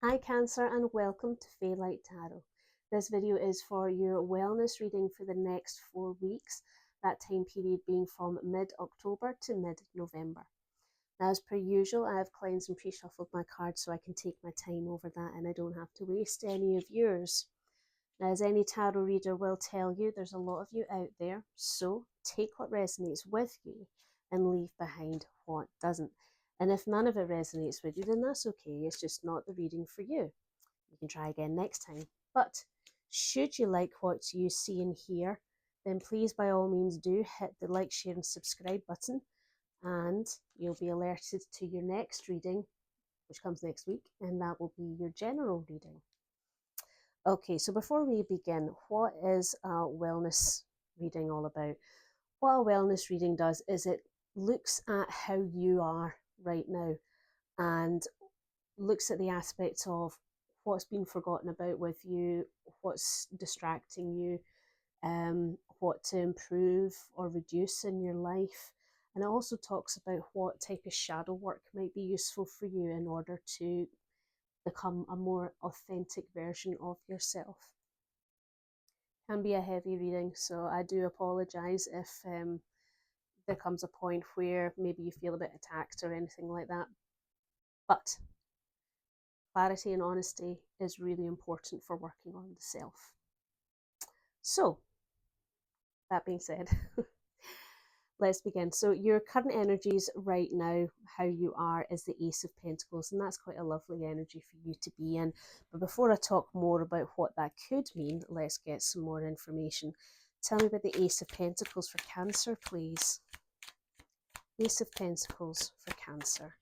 Hi Cancer and welcome to Faylight Tarot. This video is for your wellness reading for the next 4 weeks, that time period being from mid-October to mid-November. Now, as per usual, I have cleansed and pre-shuffled my cards so I can take my time over that and I don't have to waste any of yours. Now, as any tarot reader will tell you, there's a lot of you out there, so take what resonates with you and leave behind what doesn't. And if none of it resonates with you, then that's okay. It's just not the reading for you. You can try again next time. But should you like what you see and hear, then please by all means do hit the like, share and subscribe button and you'll be alerted to your next reading, which comes next week, and that will be your general reading. Okay, so before we begin, what is a wellness reading all about? What a wellness reading does is it looks at how you are right now and looks at the aspects of what's been forgotten about with you, what's distracting you, what to improve or reduce in your life. And it also talks about what type of shadow work might be useful for you in order to become a more authentic version of yourself. Can be a heavy reading, so I do apologise if there comes a point where maybe you feel a bit attacked or anything like that. But clarity and honesty is really important for working on the self. So, that being said, let's begin. So your current energies right now, how you are, is the Ace of Pentacles, and that's quite a lovely energy for you to be in. But before I talk more about what that could mean, let's get some more information. Tell me about the Ace of Pentacles for Cancer, please. Ace of Pentacles for Cancer.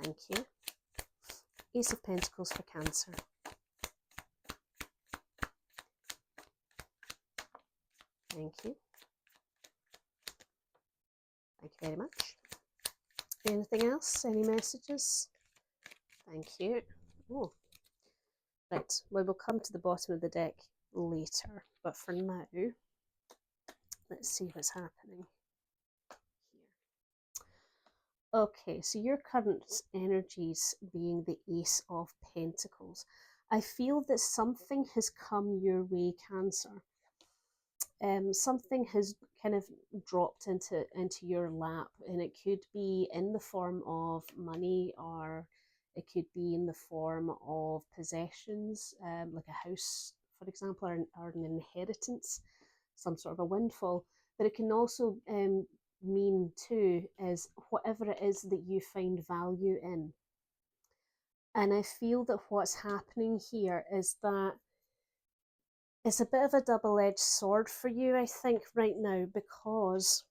Thank you. Ace of Pentacles for Cancer. Thank you. Thank you very much. Anything else? Any messages? Thank you. Oh, right. Well, we'll come to the bottom of the deck later, but for now, let's see what's happening here. Okay, so your current energies being the Ace of Pentacles. I feel that something has come your way, Cancer. Something has kind of dropped into your lap, and it could be in the form of money, or it could be in the form of possessions, like a house, for example, or an inheritance, some sort of a windfall. But it can also mean too is whatever it is that you find value in. And I feel that what's happening here is that it's a bit of a double-edged sword for you, I think, right now, because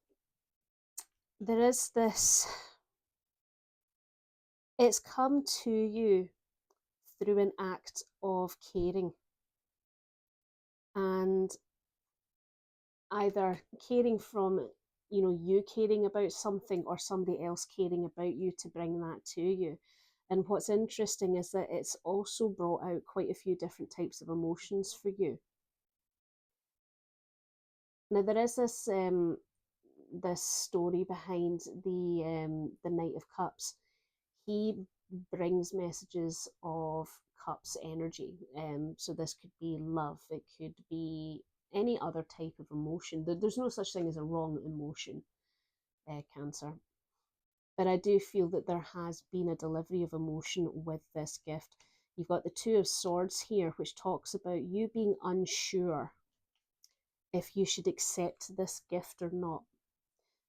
there is this, it's come to you through an act of caring, and either caring from, you caring about something or somebody else caring about you to bring that to you. And what's interesting is that it's also brought out quite a few different types of emotions for you. Now there is this story behind the Knight of Cups. He brings messages of cups energy. So this could be love, it could be any other type of emotion. There's no such thing as a wrong emotion, Cancer. But I do feel that there has been a delivery of emotion with this gift. You've got the Two of Swords here, which talks about you being unsure if you should accept this gift or not.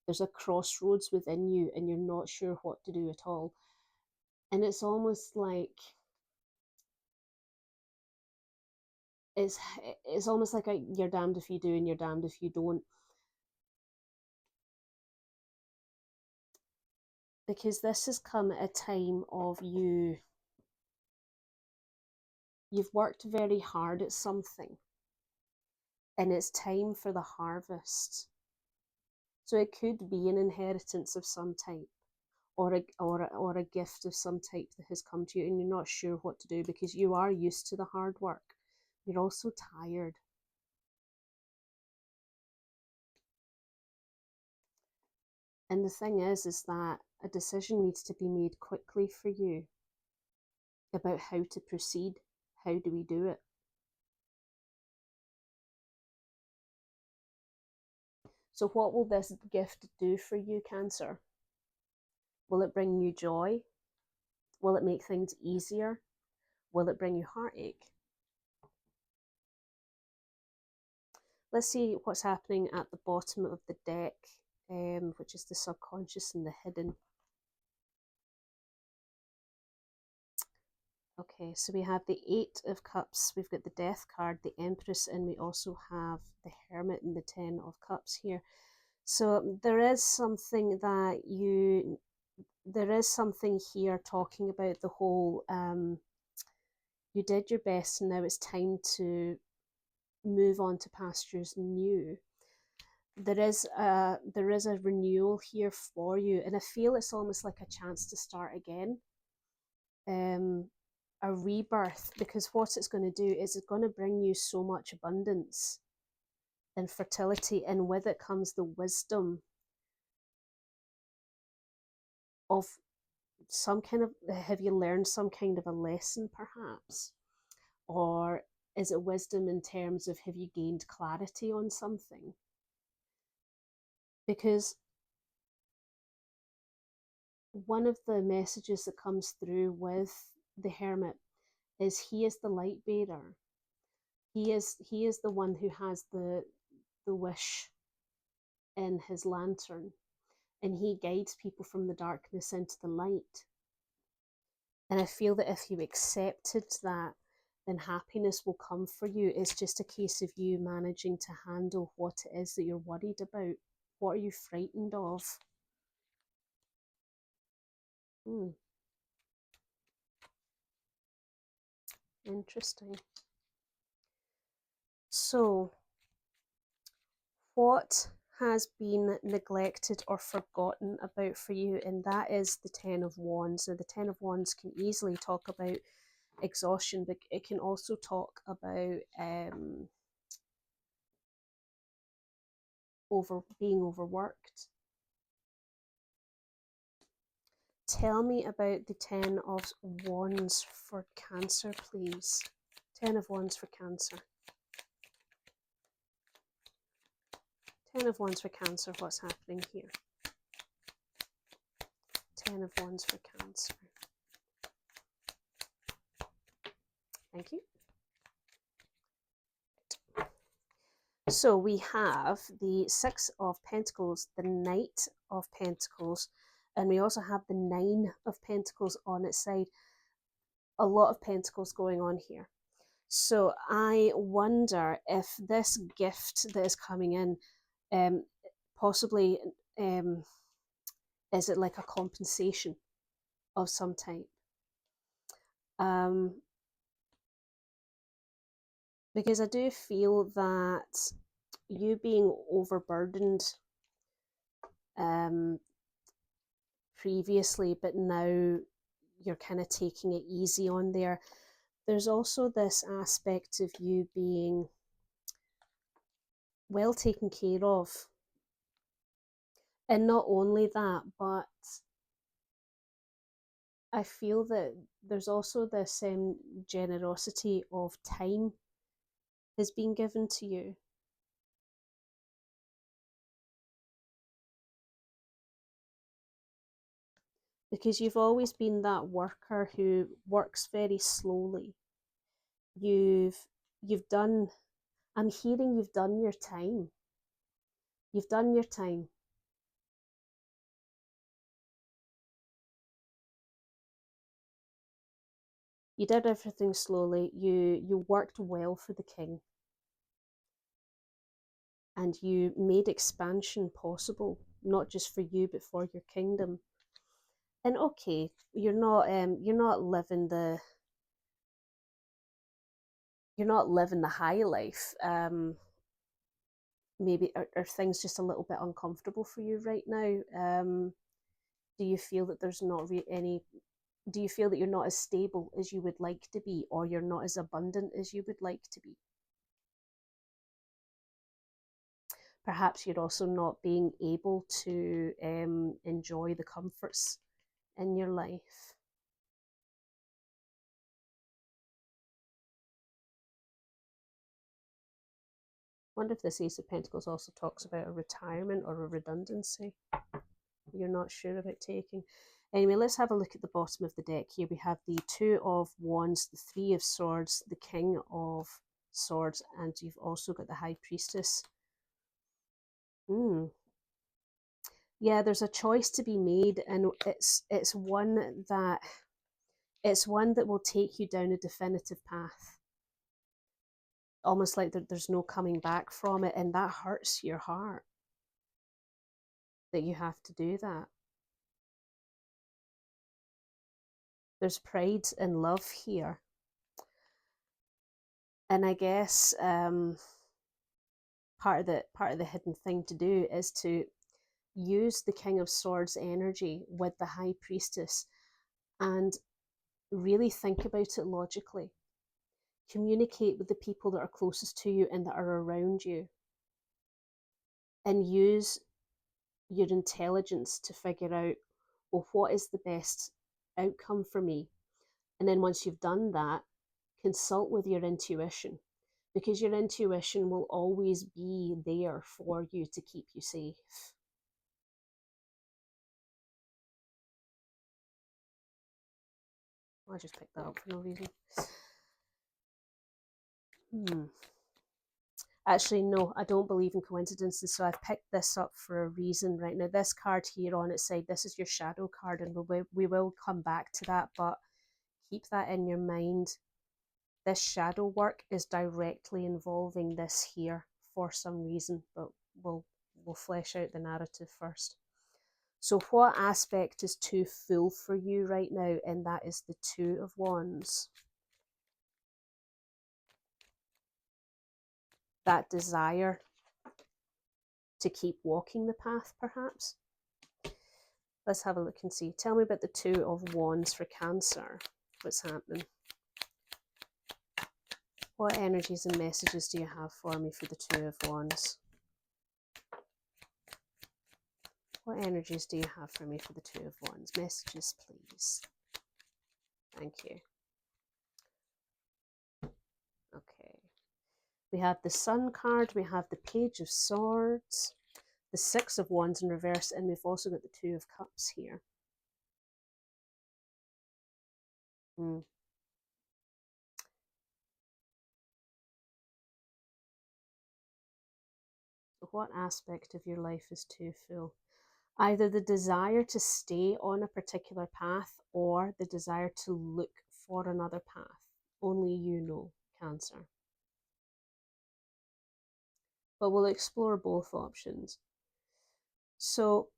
There's a crossroads within you and you're not sure what to do at all. And it's almost like it's almost like you're damned if you do and you're damned if you don't. Because this has come at a time of you've worked very hard at something and it's time for the harvest. So it could be an inheritance of some type, or a gift of some type that has come to you and you're not sure what to do because you are used to the hard work. You're also tired. And the thing is that a decision needs to be made quickly for you. about how to proceed. How do we do it? So what will this gift do for you, Cancer? Will it bring you joy? Will it make things easier? Will it bring you heartache? Let's see what's happening at the bottom of the deck, which is the subconscious and the hidden. Okay, so we have the Eight of Cups, we've got the Death card, the Empress, and we also have the Hermit and the Ten of Cups here. So there is something that there is something here talking about the whole, you did your best and now it's time to move on to pastures new. There is a renewal here for you, and I feel it's almost like a chance to start again. A rebirth, because what it's going to do is it's going to bring you so much abundance and fertility, and with it comes the wisdom of some kind of, have you learned some kind of a lesson perhaps? Or is it wisdom in terms of, have you gained clarity on something? Because one of the messages that comes through with the Hermit is he is the light bearer. He is the one who has the wish in his lantern, and he guides people from the darkness into the light. And I feel that if you accepted that, then happiness will come for you. It's just a case of you managing to handle what it is that you're worried about. What are you frightened of? Interesting. So, what has been neglected or forgotten about for you? And that is the Ten of Wands. Now, the Ten of Wands can easily talk about exhaustion, but it can also talk about being overworked. Tell me about the Ten of Wands for Cancer, please. Ten of Wands for Cancer. Ten of Wands for Cancer, what's happening here? Ten of Wands for Cancer. Thank you. So we have the Six of Pentacles, the Knight of Pentacles, and we also have the Nine of Pentacles on its side. A lot of pentacles going on here. So I wonder if this gift that is coming in, possibly, is it like a compensation of some type? Because I do feel that you being overburdened previously, but now you're kind of taking it easy on there. There's also this aspect of you being well taken care of. And not only that, but I feel that there's also this generosity of time has been given to you. Because you've always been that worker who works very slowly. You've done, I'm hearing you've done your time. You've done your time. You did everything slowly. You worked well for the king. And you made expansion possible, not just for you, but for your kingdom. And okay, you're not living the high life. Maybe are things just a little bit uncomfortable for you right now? Do you feel that there's not any? Do you feel that you're not as stable as you would like to be, or you're not as abundant as you would like to be? Perhaps you're also not being able to enjoy the comforts in your life. Wonder if this Ace of Pentacles also talks about a retirement or a redundancy you're not sure about taking. Anyway, let's have a look at the bottom of the deck here. We have the Two of Wands, the Three of Swords, the King of Swords, and you've also got the High Priestess. Yeah, there's a choice to be made, and it's one that will take you down a definitive path. Almost like there's no coming back from it, and that hurts your heart that you have to do that. There's pride and love here. And I guess part of the hidden thing to do is to use the King of Swords energy with the High Priestess and really think about it logically. Communicate with the people that are closest to you and that are around you, and use your intelligence to figure out, well, what is the best outcome for me? And then once you've done that, consult with your intuition, because your intuition will always be there for you to keep you safe. I just picked that up for no reason. Actually, no, I don't believe in coincidences, so I've picked this up for a reason right now. This card here on its side, this is your shadow card, and we will come back to that, but keep that in your mind. This shadow work is directly involving this here for some reason, but we'll flesh out the narrative first. So what aspect is too full for you right now? And that is the Two of Wands. That desire to keep walking the path, perhaps. Let's have a look and see. Tell me about the Two of Wands for Cancer. What's happening? What energies and messages do you have for me for the Two of Wands? What energies do you have for me for the Two of Wands? Messages, please. Thank you. Okay. We have the Sun card. We have the Page of Swords. The Six of Wands in reverse. And we've also got the Two of Cups here. What aspect of your life is too full? Either the desire to stay on a particular path or the desire to look for another path. Only you know, Cancer. But we'll explore both options. So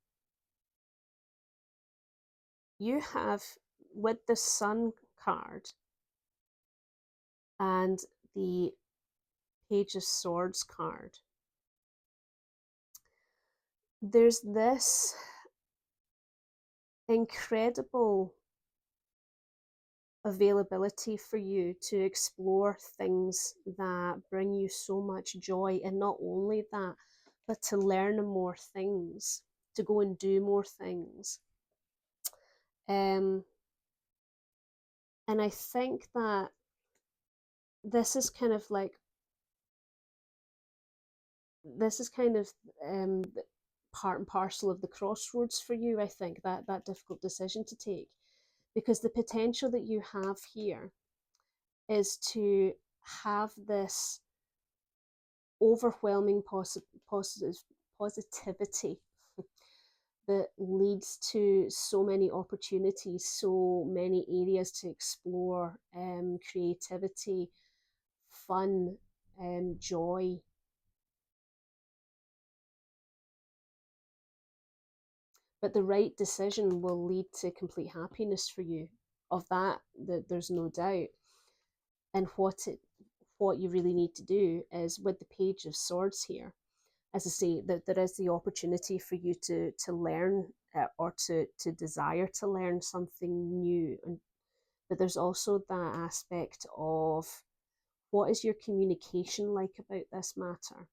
you have, with the Sun card and the Page of Swords card, there's this incredible availability for you to explore things that bring you so much joy, and not only that, but to learn more things, to go and do more things. And I think that this is kind of part and parcel of the crossroads for you. I think that difficult decision to take, because the potential that you have here is to have this overwhelming positivity that leads to so many opportunities, so many areas to explore, creativity, fun, joy. But the right decision will lead to complete happiness for you. Of that there's no doubt. And what you really need to do is, with the Page of Swords here, as I say, that there is the opportunity for you to learn, or to desire to learn something new. But there's also that aspect of, what is your communication like about this matter?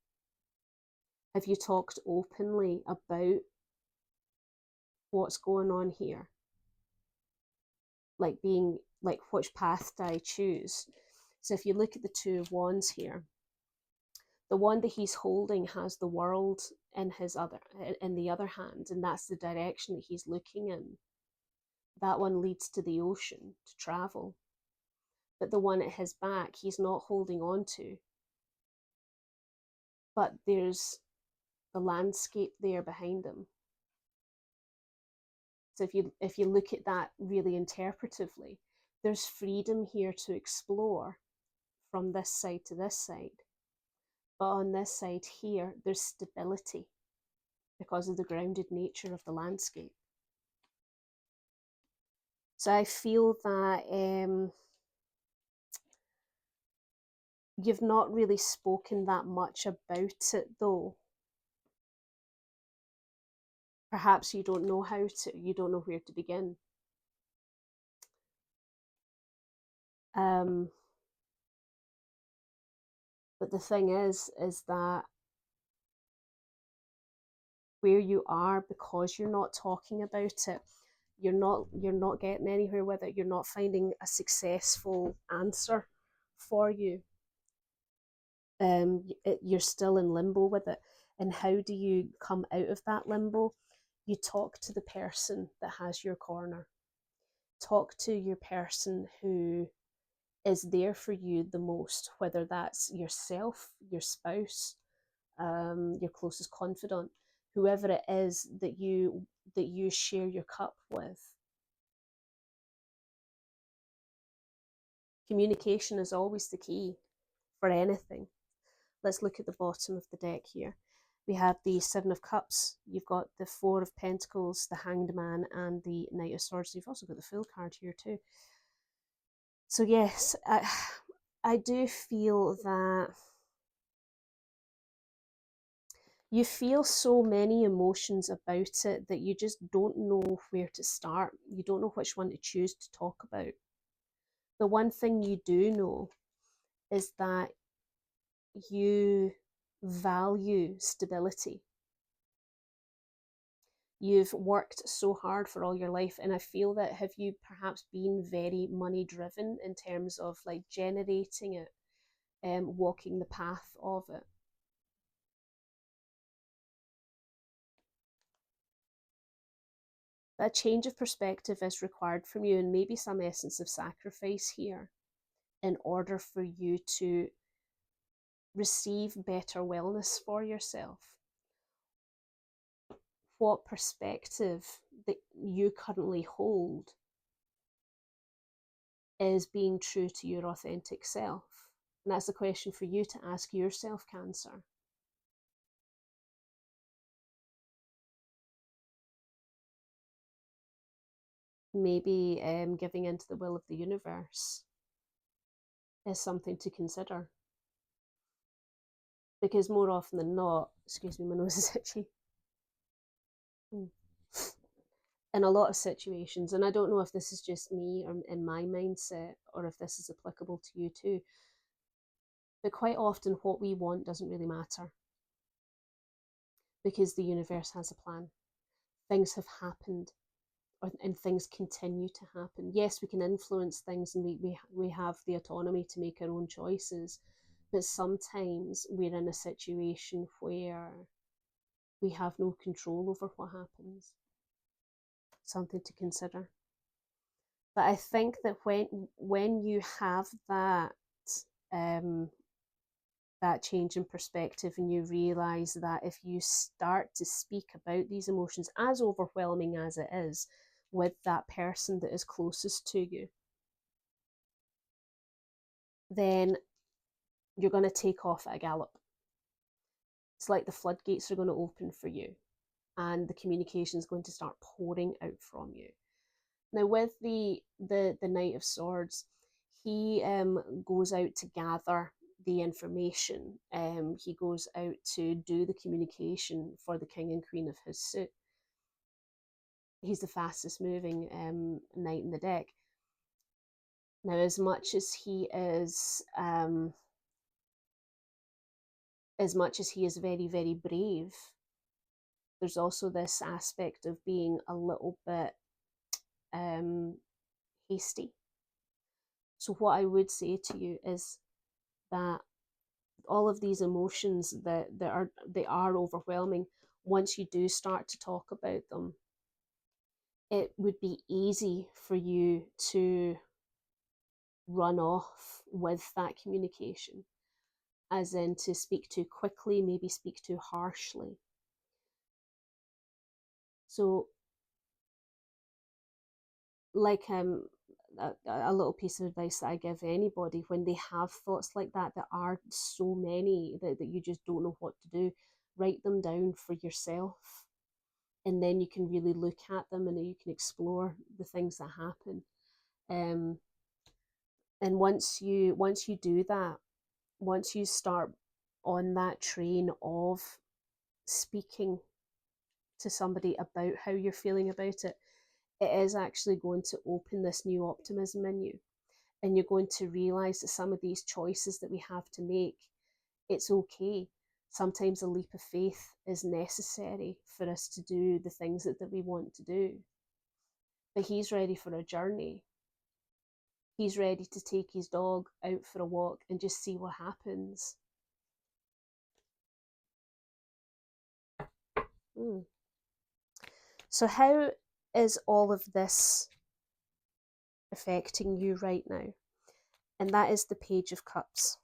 Have you talked openly about what's going on here? Like which path do I choose? So if you look at the Two of Wands here, The one that he's holding has the world in the other hand, and that's the direction that he's looking in. That one leads to the ocean to travel. But the one at his back, he's not holding on to. But there's the landscape there behind him. So if you look at that really interpretively, there's freedom here to explore from this side to this side. But on this side here, there's stability because of the grounded nature of the landscape. So I feel that you've not really spoken that much about it though. Perhaps you don't know how to, you don't know where to begin. But the thing is that where you are, because you're not talking about it, you're not getting anywhere with it. You're not finding a successful answer for you. You're still in limbo with it. And how do you come out of that limbo? You talk to the person that has your corner. Talk to your person who is there for you the most, whether that's yourself, your spouse, your closest confidant, whoever it is that you share your cup with. Communication is always the key for anything. Let's look at the bottom of the deck here. We have the Seven of Cups, you've got the Four of Pentacles, the Hanged Man, and the Knight of Swords. You've also got the Fool card here too. So yes, I do feel that you feel so many emotions about it that you just don't know where to start. You don't know which one to choose to talk about. The one thing you do know is that you value stability. You've worked so hard for all your life, and I feel that have you perhaps been very money driven in terms of like generating it and walking the path of it. That change of perspective is required from you, and maybe some essence of sacrifice here in order for you to receive better wellness for yourself. What perspective that you currently hold is being true to your authentic self? And that's a question for you to ask yourself, Cancer. Maybe giving into the will of the universe is something to consider. Because more often than not, excuse me, my nose is itchy. In a lot of situations, and I don't know if this is just me or in my mindset or if this is applicable to you too, but quite often what we want doesn't really matter because the universe has a plan. Things have happened and things continue to happen. Yes, we can influence things and we have the autonomy to make our own choices, but sometimes we're in a situation where we have no control over what happens. Something to consider. But I think that when you have that that change in perspective and you realize that if you start to speak about these emotions, as overwhelming as it is, with that person that is closest to you, then you're going to take off at a gallop. It's like the floodgates are going to open for you and the communication is going to start pouring out from you. Now with the Knight of Swords, he goes out to gather the information. He goes out to do the communication for the king and queen of his suit. He's the fastest moving knight in the deck. Now, as much as he is very, very brave, there's also this aspect of being a little bit hasty. So what I would say to you is that all of these emotions they are overwhelming. Once you do start to talk about them, it would be easy for you to run off with that communication, as in to speak too quickly, maybe speak too harshly. So, like a little piece of advice that I give anybody when they have thoughts like that, there are so many that you just don't know what to do, write them down for yourself, and then you can really look at them and you can explore the things that happen. um, and once you do that, once you start on that train of speaking to somebody about how you're feeling about it, it is actually going to open this new optimism in you. And you're going to realize that some of these choices that we have to make, it's okay. Sometimes a leap of faith is necessary for us to do the things that we want to do. But he's ready for a journey. He's ready to take his dog out for a walk and just see what happens. Mm. So, how is all of this affecting you right now? And that is the Page of Cups.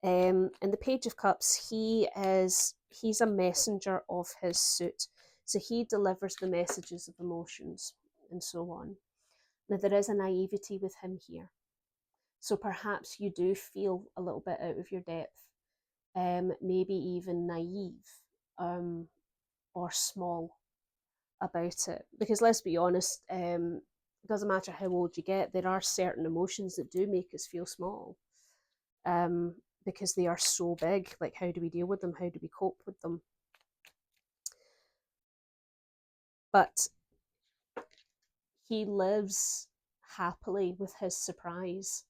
In the Page of Cups, he's a messenger of his suit. So he delivers the messages of emotions and so on. Now, there is a naivety with him here. So perhaps you do feel a little bit out of your depth, maybe even naive, or small about it. Because let's be honest, it doesn't matter how old you get, there are certain emotions that do make us feel small. Because they are so big. Like, how do we deal with them? How do we cope with them? But he lives happily with his surprise.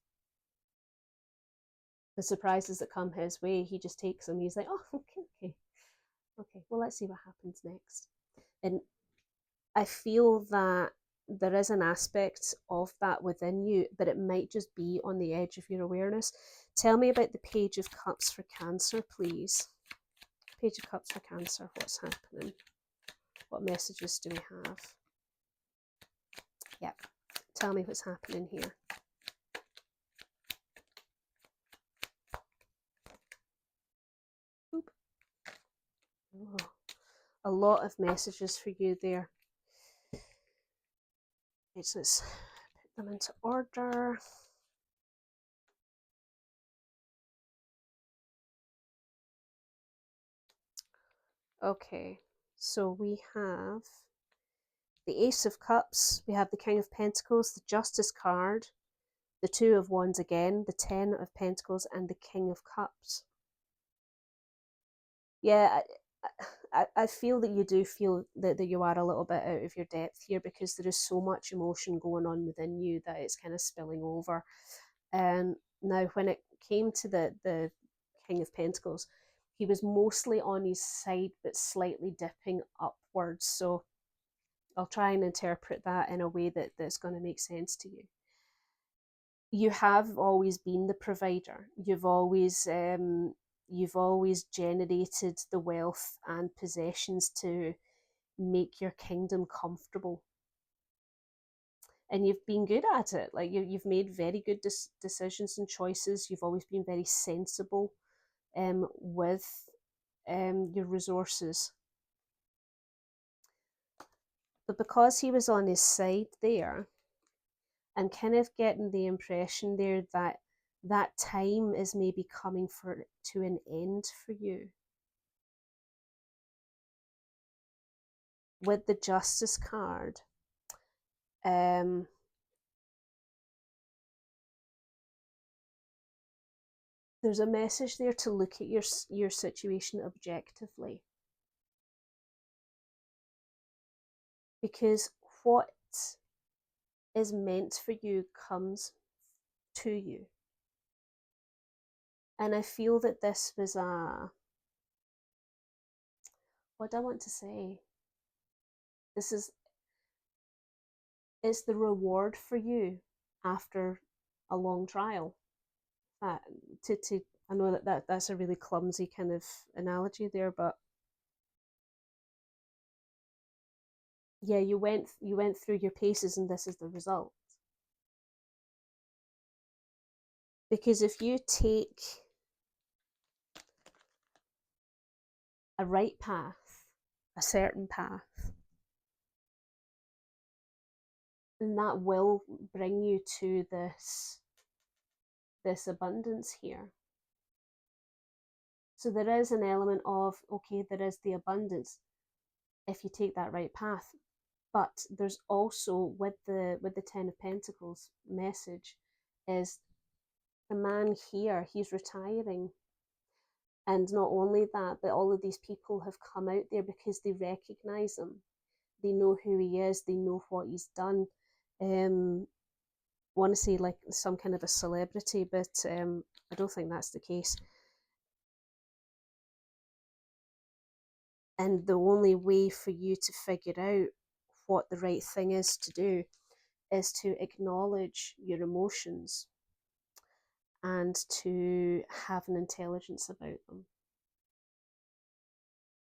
The surprises that come his way, he just takes them. He's like, oh, okay. Well, let's see what happens next. And I feel that there is an aspect of that within you, but it might just be on the edge of your awareness. Tell me about the Page of Cups for Cancer, please. Page of Cups for Cancer, what's happening? What messages do we have? Yep. Tell me what's happening here. Oop. Oh, a lot of messages for you there. Okay, so let's put them into order. Okay, so we have the Ace of Cups, we have the King of Pentacles, the Justice card, the Two of Wands again, the Ten of Pentacles, and the King of Cups. Yeah, I feel that you do feel that you are a little bit out of your depth here, because there is so much emotion going on within you that it's kind of spilling over. And now, when it came to the King of Pentacles, he was mostly on his side but slightly dipping upwards. So I'll try and interpret that in a way that's going to make sense to you. You have always been the provider. You've always generated the wealth and possessions to make your kingdom comfortable, and you've been good at it. Like, you've made very good decisions and choices. You've always been very sensible with your resources. But because he was on his side there, I'm kind of getting the impression there that that time is maybe coming to an end for you. With the Justice card, there's a message there to look at your situation objectively, because what is meant for you comes to you. And I feel that this was what do I want to say? It's the reward for you after a long trial. that to I know that's a really clumsy kind of analogy there, but yeah, you went through your paces and this is the result. Because if you take a right path, a certain path, then that will bring you to this abundance here. So there is an element of, okay, there is the abundance if you take that right path, but there's also with the Ten of Pentacles message is the man here, he's retiring. And not only that, but all of these people have come out there because they recognize him. They know who he is, they know what he's done. I want to say like some kind of a celebrity, but I don't think that's the case. And the only way for you to figure out what the right thing is to do is to acknowledge your emotions and to have an intelligence about them.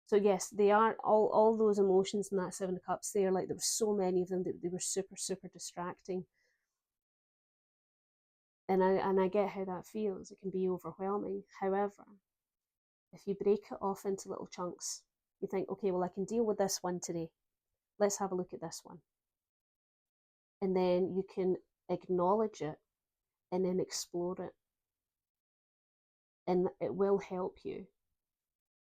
So yes, they are all those emotions in that Seven of Cups. There were so many of them that they were super super distracting, and I get how that feels. It can be overwhelming. However, if you break it off into little chunks, you think, okay, well I can deal with this one today. Let's have a look at this one, and then you can acknowledge it and then explore it, and it will help you.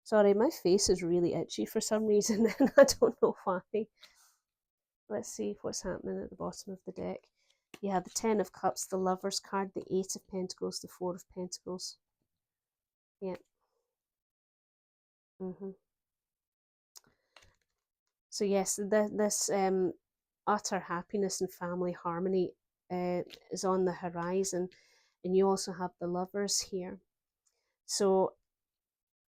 Sorry, my face is really itchy for some reason, and I don't know why. Let's see what's happening at the bottom of the deck. You have the Ten of Cups, the Lover's card, the Eight of Pentacles, the Four of Pentacles. Yeah. So yes, this utter happiness and family harmony is on the horizon, and you also have the Lovers here. So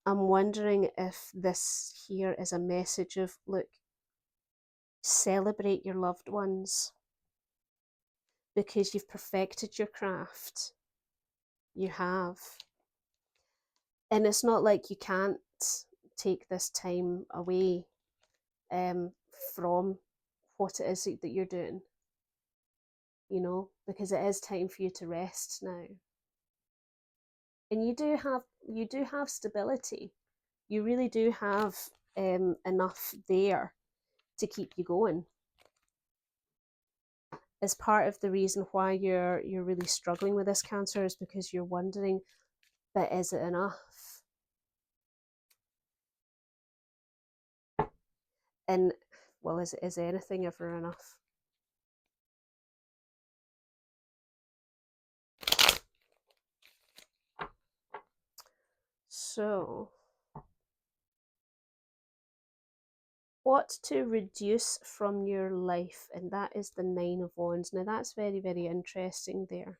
I'm wondering if this here is a message of, look, celebrate your loved ones because you've perfected your craft. You have. And it's not like you can't take this time away from what it is that you're doing, you know, because it is time for you to rest now. And you do have stability. You really do have enough there to keep you going. As part of the reason why you're really struggling with this, Cancer, is because you're wondering, but is it enough? And well, is anything ever enough? So what to reduce from your life, and that is the Nine of Wands. Now that's very, very interesting there,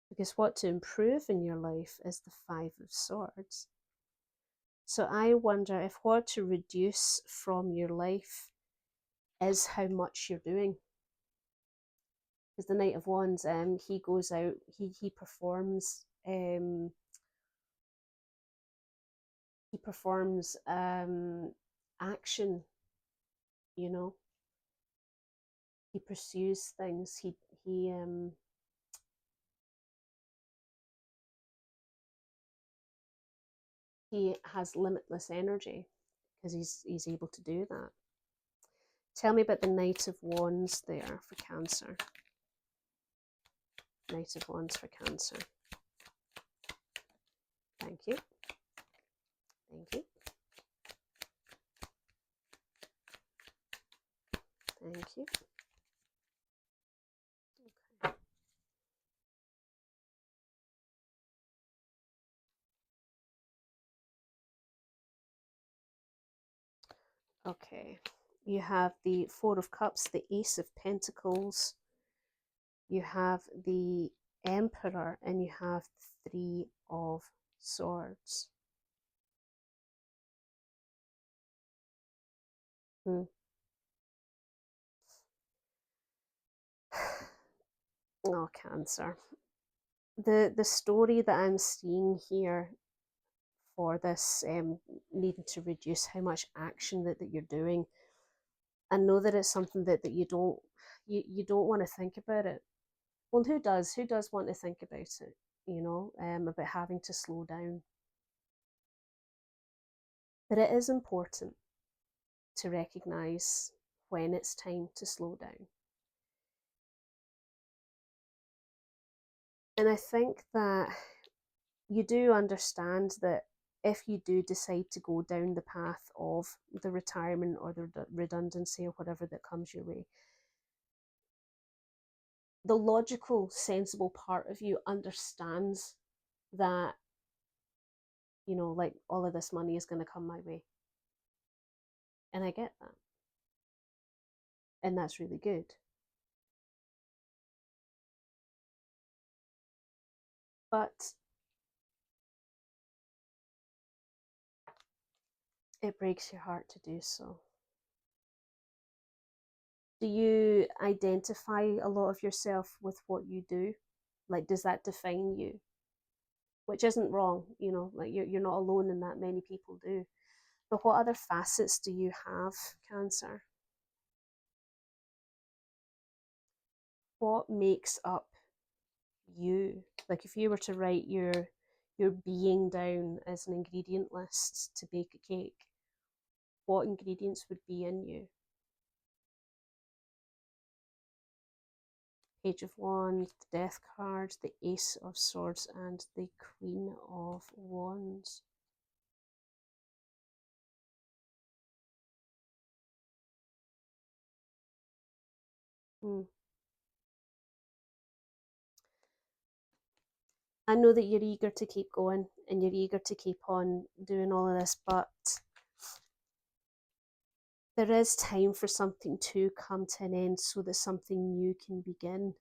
because what to improve in your life is the Five of Swords. So I wonder if what to reduce from your life is how much you're doing. Because the Knight of Wands, he goes out, he performs action, you know. He pursues things. He has limitless energy because he's able to do that. Tell me about the Knight of Wands there for Cancer. Knight of Wands for Cancer. Thank you. Thank you. Thank you. Okay. You have the Four of Cups, the Ace of Pentacles, you have the Emperor, and you have the Three of Swords. Oh, Cancer. The story that I'm seeing here for this needing to reduce how much action that you're doing, I know that it's something that you don't want to think about it. Well, who does? Who does want to think about it? About having to slow down. But it is important to recognize when it's time to slow down. And I think that you do understand that if you do decide to go down the path of the retirement or the redundancy or whatever that comes your way, the logical, sensible part of you understands that, like all of this money is going to come my way. And I get that. And that's really good. But it breaks your heart to do so. Do you identify a lot of yourself with what you do? Like, does that define you? Which isn't wrong, like you're not alone in that, many people do. But what other facets do you have, Cancer? What makes up you? Like if you were to write your being down as an ingredient list to bake a cake, what ingredients would be in you? Page of Wands, the Death card, the Ace of Swords, and the Queen of Wands. I know that you're eager to keep going and you're eager to keep on doing all of this, but there is time for something to come to an end so that something new can begin.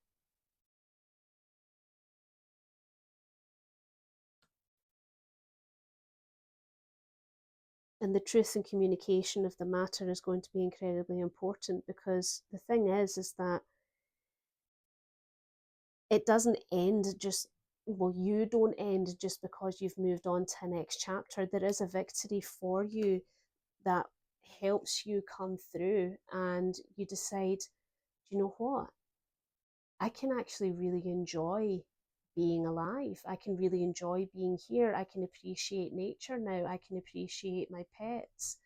And the truth and communication of the matter is going to be incredibly important, because the thing is that it doesn't end just, well, you don't end just because you've moved on to a next chapter. There is a victory for you that helps you come through, and you decide, do you know what? I can actually really enjoy being alive. I can really enjoy being here. I can appreciate nature now. I can appreciate my pets.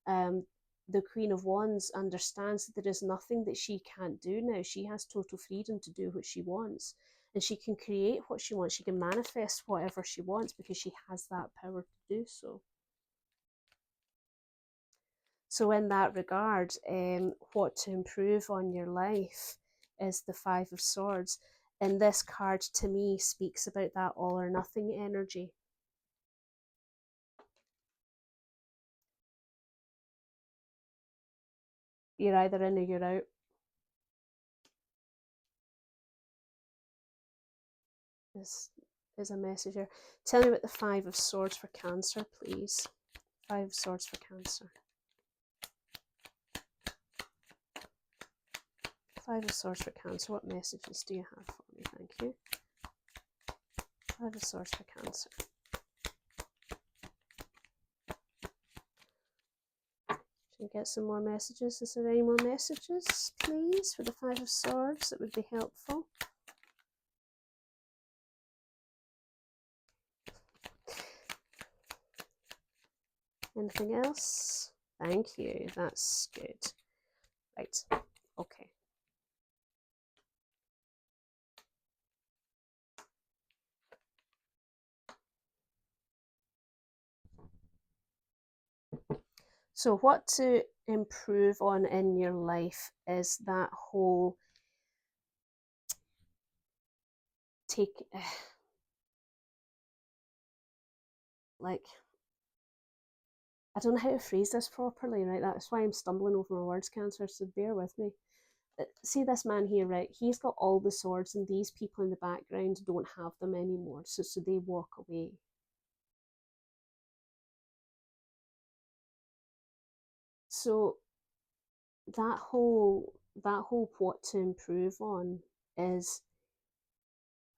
Um, the Queen of Wands understands that there is nothing that she can't do now. She has total freedom to do what she wants, and she can create what she wants. She can manifest whatever she wants because she has that power to do so. So, in that regard, what to improve on your life is the Five of Swords. And this card to me speaks about that all or nothing energy. You're either in or you're out. This is a message here. Tell me about the Five of Swords for Cancer, please. Five of Swords for Cancer. Five of Swords for Cancer. What messages do you have for me? Thank you. Five of Swords for Cancer. Can I get some more messages? Is there any more messages, please, for the Five of Swords that would be helpful? Anything else? Thank you. That's good. Right. Okay. So what to improve on in your life is that whole take like, I don't know how to phrase this properly, right? That's why I'm stumbling over my words, Cancer, so bear with me. See this man here, right? He's got all the swords, and these people in the background don't have them anymore, so they walk away. So that whole what to improve on is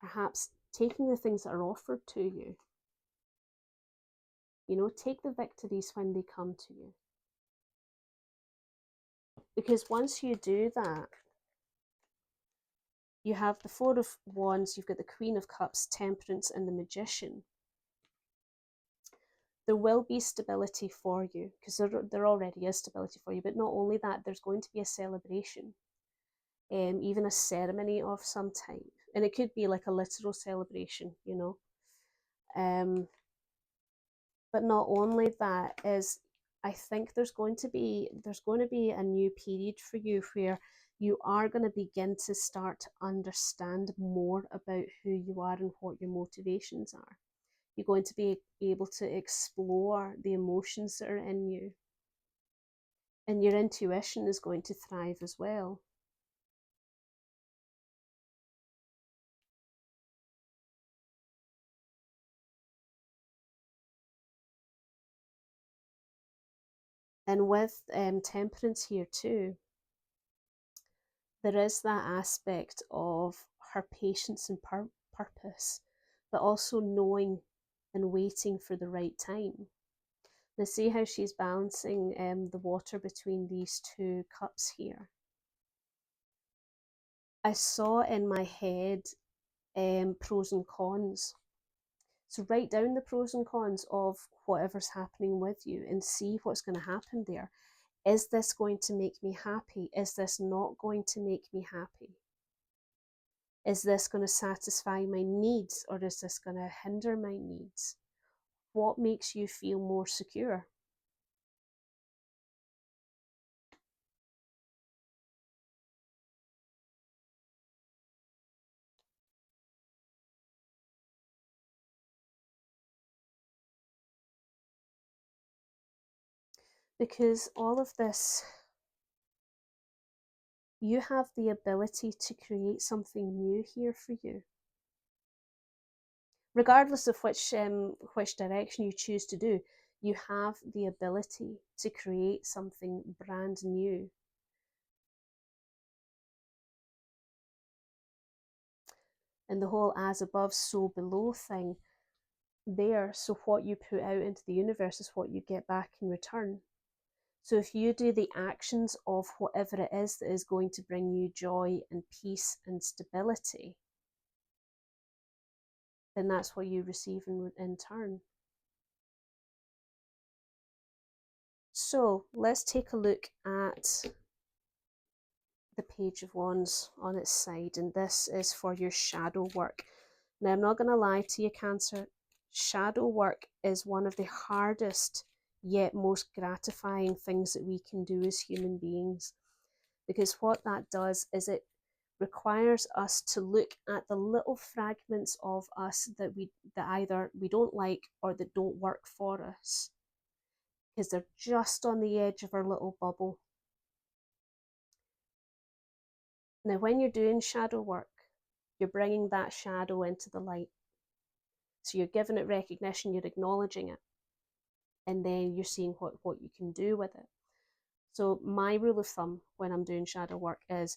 perhaps taking the things that are offered to you. You know, take the victories when they come to you. Because once you do that, you have the Four of Wands, you've got the Queen of Cups, Temperance, and the Magician. There will be stability for you, because there already is stability for you, but not only that, there's going to be a celebration, even a ceremony of some type. And it could be like a literal celebration, you know. But not only that, is I think there's going to be a new period for you where you are going to begin to start to understand more about who you are and what your motivations are. You're going to be able to explore the emotions that are in you. And your intuition is going to thrive as well. And with Temperance here too, there is that aspect of her patience and purpose, but also knowing and waiting for the right time. Now see how she's balancing the water between these two cups here. I saw in my head pros and cons. So write down the pros and cons of whatever's happening with you and see what's going to happen there. Is this going to make me happy? Is this not going to make me happy? Is this going to satisfy my needs, or is this going to hinder my needs? What makes you feel more secure? Because all of this, you have the ability to create something new here for you. Regardless of which direction you choose to do, you have the ability to create something brand new. And the whole as above, so below thing there, so what you put out into the universe is what you get back in return. So if you do the actions of whatever it is that is going to bring you joy and peace and stability, then that's what you receive in turn. So let's take a look at the Page of Wands on its side, and this is for your shadow work. Now, I'm not going to lie to you, Cancer. Shadow work is one of the hardest yet most gratifying things that we can do as human beings, because what that does is it requires us to look at the little fragments of us that either we don't like or that don't work for us, because they're just on the edge of our little bubble. Now, when you're doing shadow work, you're bringing that shadow into the light. So you're giving it recognition, you're acknowledging it, and then you're seeing what you can do with it. So my rule of thumb when I'm doing shadow work is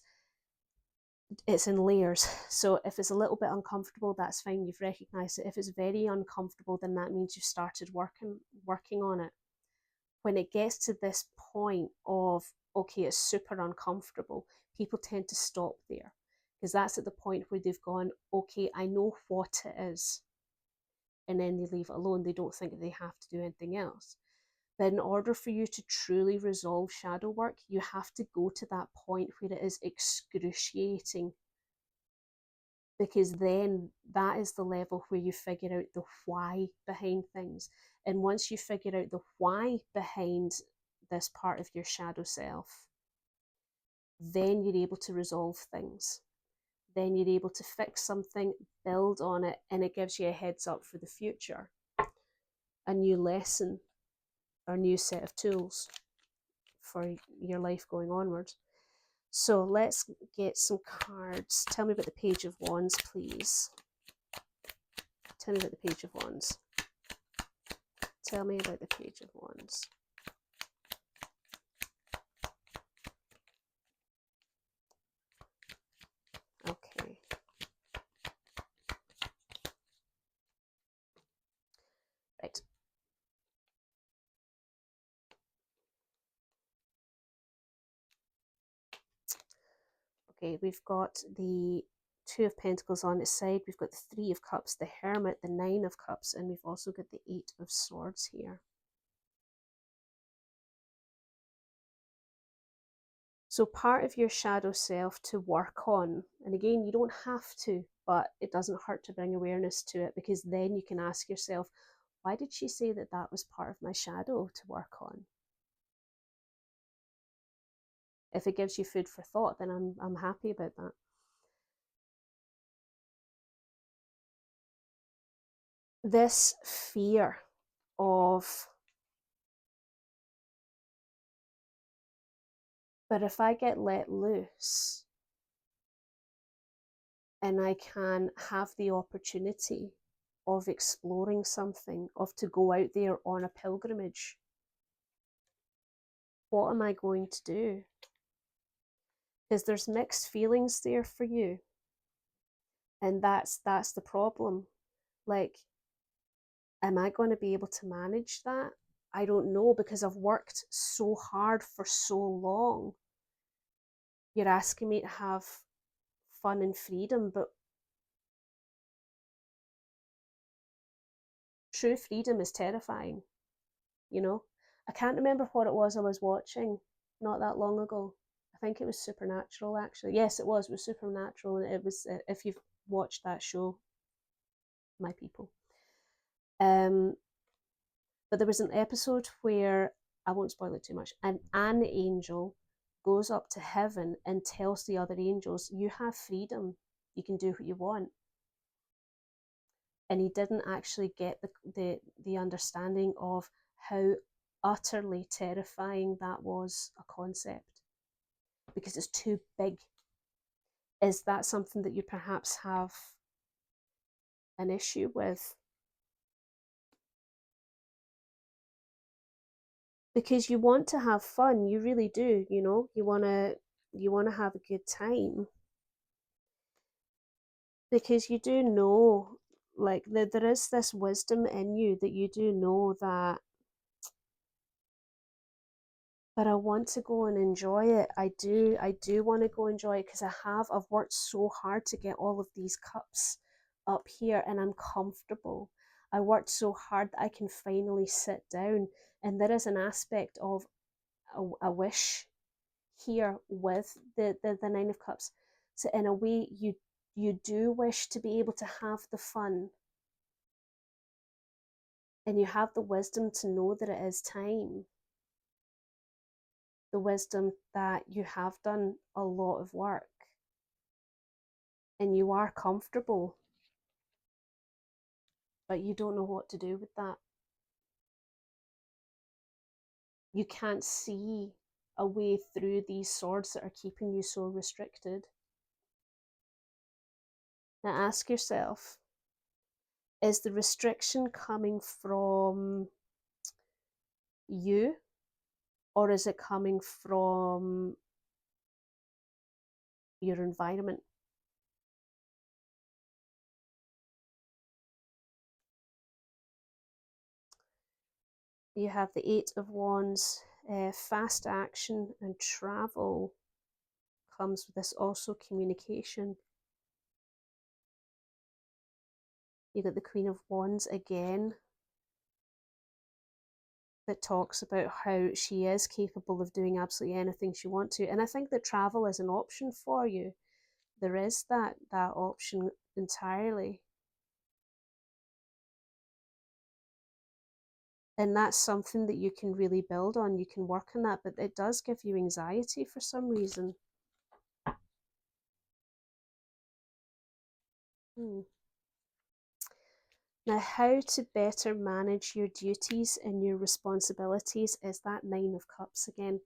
it's in layers. So if it's a little bit uncomfortable, that's fine, you've recognized it. If it's very uncomfortable, then that means you've started working on it. When it gets to this point of, okay, it's super uncomfortable, people tend to stop there, because that's at the point where they've gone, okay, I know what it is. And then they leave it alone. They don't think that they have to do anything else. But in order for you to truly resolve shadow work, you have to go to that point where it is excruciating. Because then that is the level where you figure out the why behind things. And once you figure out the why behind this part of your shadow self, then you're able to resolve things. Then you're able to fix something, build on it, and it gives you a heads up for the future. A new lesson or new set of tools for your life going onwards. So let's get some cards. Tell me about the Page of Wands, please. Tell me about the Page of Wands. Tell me about the Page of Wands. Okay. Okay, we've got the Two of Pentacles on its side, we've got the Three of Cups, the Hermit, the Nine of Cups, and we've also got the Eight of Swords here. So part of your shadow self to work on, and again, you don't have to, but it doesn't hurt to bring awareness to it, because then you can ask yourself, why did she say that that was part of my shadow to work on? If it gives you food for thought, then I'm happy about that. This fear of, but if I get let loose and I can have the opportunity of exploring something, of to go out there on a pilgrimage, what am I going to do? Because there's mixed feelings there for you. And that's the problem. Like, am I going to be able to manage that? I don't know, because I've worked so hard for so long. You're asking me to have fun and freedom, but true freedom is terrifying, you know? I can't remember what it was I was watching not that long ago. I think it was Supernatural, actually. Yes, it was Supernatural, and it was, if you've watched that show, my people. But there was an episode where, I won't spoil it too much, and an angel goes up to heaven and tells the other angels, you have freedom, you can do what you want. And he didn't actually get the understanding of how utterly terrifying that was a concept, because it's too big. Is that something that you perhaps have an issue with? Because you want to have fun, you really do, you know, you want to have a good time, because you do know, like, there is this wisdom in you that you do know that, but I want to go and enjoy it. I do want to go enjoy it, because I've worked so hard to get all of these cups up here, and I'm comfortable. I worked so hard that I can finally sit down, and there is an aspect of a wish here with the Nine of Cups. So in a way, you do wish to be able to have the fun, and you have the wisdom to know that it is time. The wisdom that you have done a lot of work and you are comfortable, but you don't know what to do with that. You can't see a way through these swords that are keeping you so restricted. Now ask yourself, is the restriction coming from you, or is it coming from your environment? You have the Eight of Wands, fast action and travel comes with this, also communication. You got the Queen of Wands again, that talks about how she is capable of doing absolutely anything she wants to. And I think that travel is an option for you. There is that option entirely. And that's something that you can really build on. You can work on that, but it does give you anxiety for some reason. Now, how to better manage your duties and your responsibilities is that Nine of Cups again.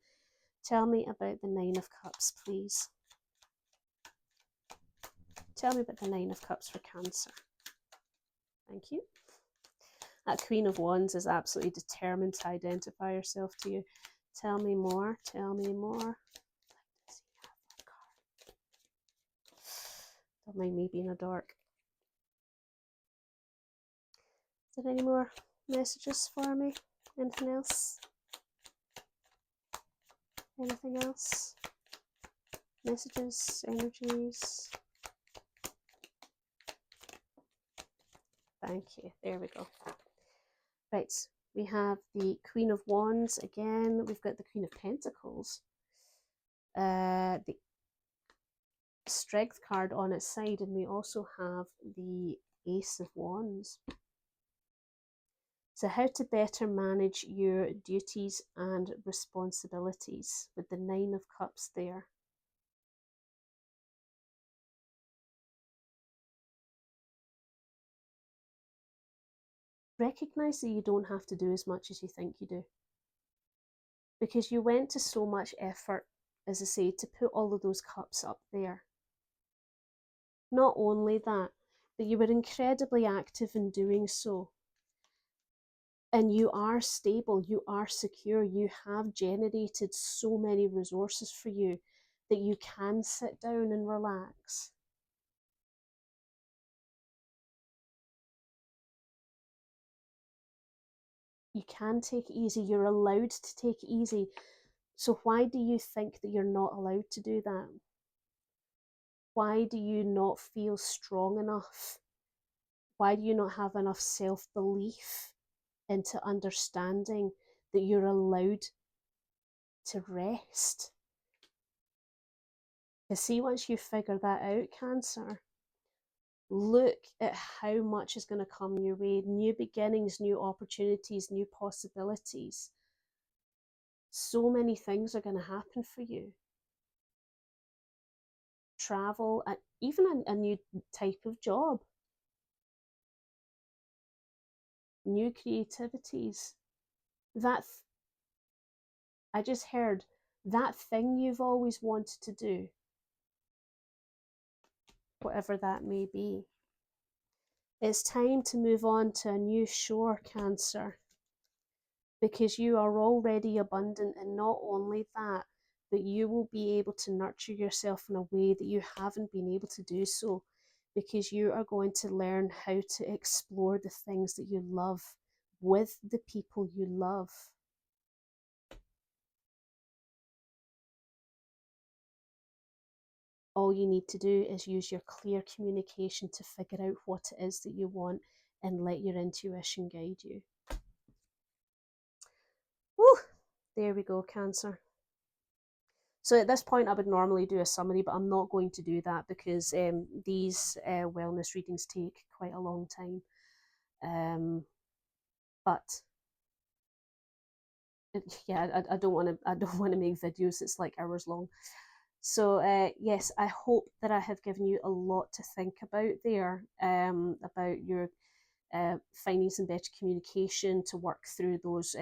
Tell me about the Nine of Cups, please. Tell me about the Nine of Cups for Cancer. Thank you. That Queen of Wands is absolutely determined to identify herself to you. Tell me more. Tell me more. Don't mind me being a dork. Is there any more messages for me? Anything else? Anything else? messages, energies. Thank you. There we go. Right, we have the Queen of Wands again. We've got the Queen of Pentacles. The Strength card on its side, and we also have the Ace of Wands. So how to better manage your duties and responsibilities with the Nine of Cups there. Recognize that you don't have to do as much as you think you do, because you went to so much effort, as I say, to put all of those cups up there. Not only that, but you were incredibly active in doing so. And you are stable, you are secure, you have generated so many resources for you that you can sit down and relax. You can take it easy. You're allowed to take it easy. So why do you think that you're not allowed to do that? Why do you not feel strong enough? Why do you not have enough self-belief into understanding that you're allowed to rest? Because see, once you figure that out, Cancer, look at how much is going to come your way. New beginnings, new opportunities, new possibilities. So many things are going to happen for you. Travel, and even a new type of job. New creativities. I just heard that thing you've always wanted to do. Whatever that may be. It's time to move on to a new shore, Cancer, because you are already abundant, and not only that, but you will be able to nurture yourself in a way that you haven't been able to do so, because you are going to learn how to explore the things that you love with the people you love. All you need to do is use your clear communication to figure out what it is that you want and let your intuition guide you. Woo! There we go, Cancer. So at this point, I would normally do a summary, but I'm not going to do that because these wellness readings take quite a long time. But yeah, I don't want to. I don't want to make videos that's like hours long. So yes, I hope that I have given you a lot to think about there. About your finding some better communication to work through those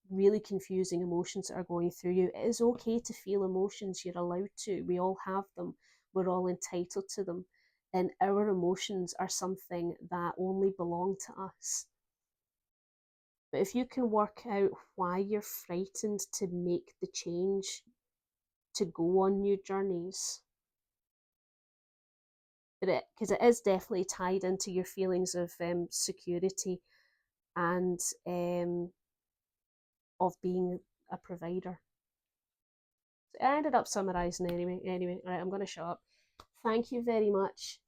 really confusing emotions that are going through you. It is okay to feel emotions. You're allowed to. We all have them. We're all entitled to them. And our emotions are something that only belong to us. But if you can work out why you're frightened to make the change, to go on new journeys, because it is definitely tied into your feelings of security and of being a provider. So I ended up summarising anyway. All right, I'm going to shut up. Thank you very much.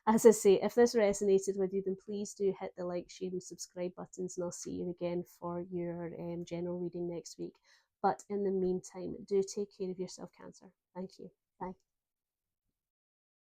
As I say, if this resonated with you, then please do hit the like, share and subscribe buttons, and I'll see you again for your general reading next week. But in the meantime, do take care of yourself, Cancer. Thank you. Bye.